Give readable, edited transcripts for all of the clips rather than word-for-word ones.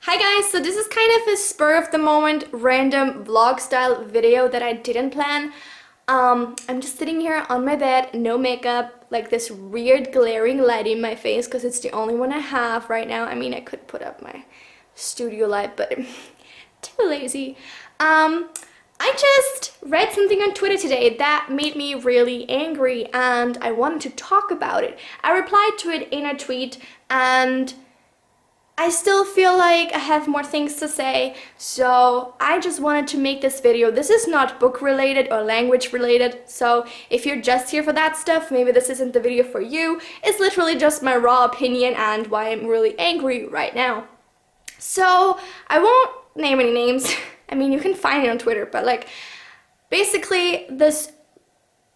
Hi guys, so this is kind of a spur of the moment random vlog style video that I didn't plan. I'm just sitting here on my bed, no makeup, like this weird glaring light in my face because it's the only one I have right now. I mean, I could put up my studio light, but I'm too lazy. I just read something on Twitter today that made me really angry and I wanted to talk about it. I replied to it in a tweet and I still feel like I have more things to say, so I just wanted to make this video. This is not book related or language related, so if you're just here for that stuff, maybe this isn't the video for you. It's literally just my raw opinion and why I'm really angry right now. So I won't name any names. I mean, you can find it on Twitter, but like basically this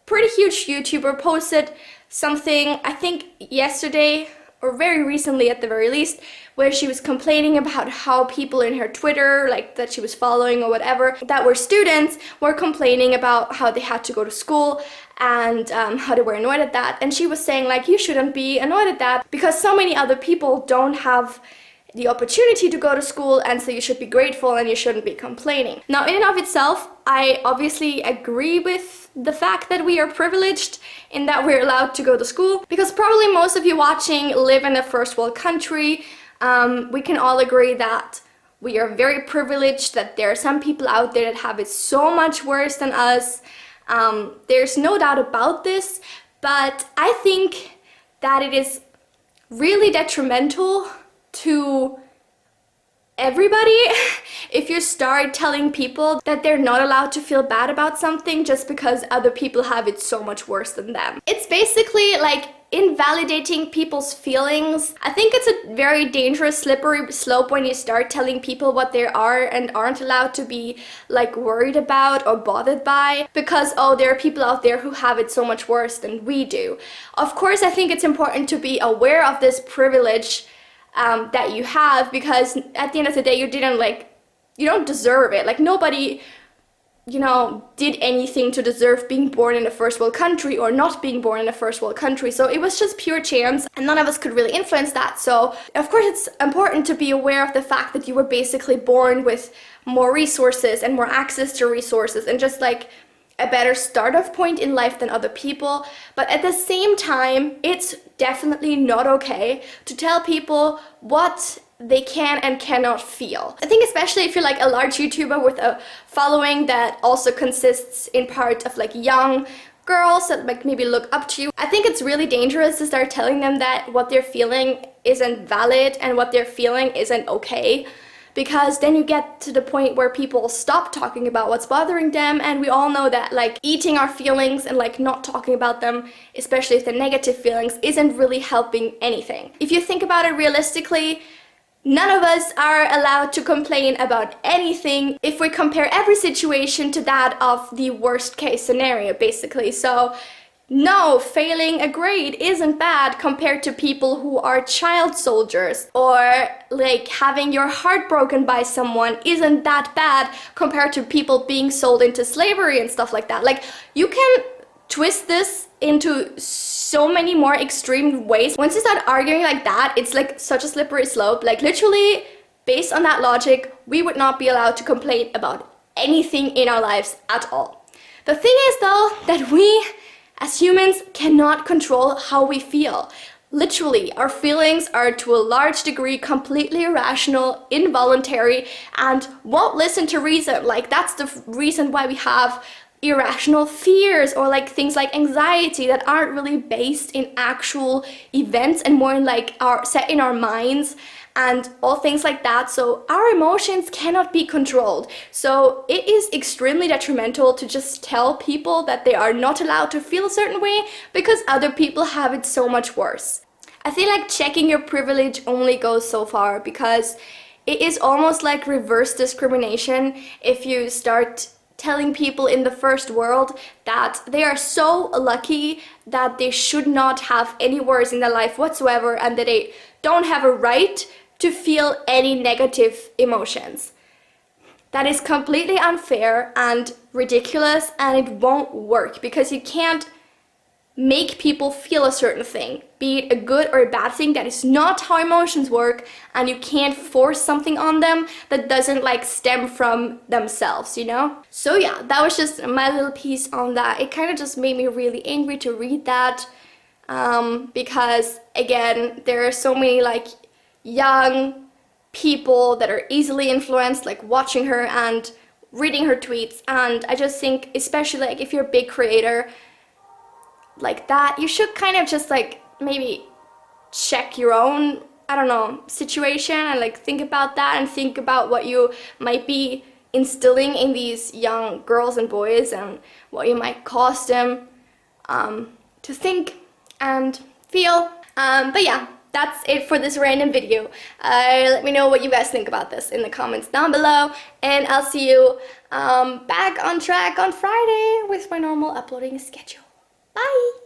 pretty huge YouTuber posted something, I think yesterday or very recently at the very least, where she was complaining about how people in her Twitter, like that she was following or whatever, that were students, were complaining about how they had to go to school and how they were annoyed at that. And she was saying like, you shouldn't be annoyed at that because so many other people don't have the opportunity to go to school, and so you should be grateful and you shouldn't be complaining. Now, in and of itself, I obviously agree with the fact that we are privileged in that we're allowed to go to school, because probably most of you watching live in a first world country. We can all agree that we are very privileged, that there are some people out there that have it so much worse than us. There's no doubt about this, but I think that it is really detrimental to everybody if you start telling people that they're not allowed to feel bad about something just because other people have it so much worse than them. It's basically like invalidating people's feelings. I think it's a very dangerous slippery slope when you start telling people what they are and aren't allowed to be like worried about or bothered by because, oh, there are people out there who have it so much worse than we do. Of course, I think it's important to be aware of this privilege that you have, because at the end of the day you don't deserve it. Like nobody, did anything to deserve being born in a first world country or not being born in a first world country. So it was just pure chance and none of us could really influence that. So of course it's important to be aware of the fact that you were basically born with more resources and more access to resources and just like a better start-off point in life than other people. But at the same time, it's definitely not okay to tell people what they can and cannot feel. I think especially if you're like a large YouTuber with a following that also consists in part of like young girls that like maybe look up to you, I think it's really dangerous to start telling them that what they're feeling isn't valid and what they're feeling isn't okay. Because then you get to the point where people stop talking about what's bothering them, and we all know that like eating our feelings and like not talking about them, especially if they're negative feelings, isn't really helping anything. If you think about it realistically, none of us are allowed to complain about anything if we compare every situation to that of the worst case scenario, basically. So no, failing a grade isn't bad compared to people who are child soldiers, or like having your heart broken by someone isn't that bad compared to people being sold into slavery and stuff like that. Like you can twist this into so many more extreme ways. Once you start arguing like that, it's like such a slippery slope. Like literally, based on that logic, we would not be allowed to complain about anything in our lives at all. The thing is though, that we as humans cannot control how we feel. Literally, our feelings are to a large degree completely irrational, involuntary, and won't listen to reason. Like that's the reason why we have irrational fears or like things like anxiety that aren't really based in actual events and more in like set in our minds and all things like that. So our emotions cannot be controlled. So it is extremely detrimental to just tell people that they are not allowed to feel a certain way because other people have it so much worse. I feel like checking your privilege only goes so far, because it is almost like reverse discrimination if you start telling people in the first world that they are so lucky that they should not have any worries in their life whatsoever and that they don't have a right to feel any negative emotions. That is completely unfair and ridiculous, and it won't work because you can't make people feel a certain thing, be it a good or a bad thing. That is not how emotions work, and you can't force something on them that doesn't like stem from themselves, you know? So yeah, that was just my little piece on that. It kind of just made me really angry to read that, because again, there are so many like young people that are easily influenced, like watching her and reading her tweets, and I just think, especially like if you're a big creator like that, you should kind of just like maybe check your own, I don't know, situation, and like think about that and think about what you might be instilling in these young girls and boys, and what you might cause them to think and feel. But yeah, that's it for this random video. Let me know what you guys think about this in the comments down below, and I'll see you back on track on Friday with my normal uploading schedule. Bye!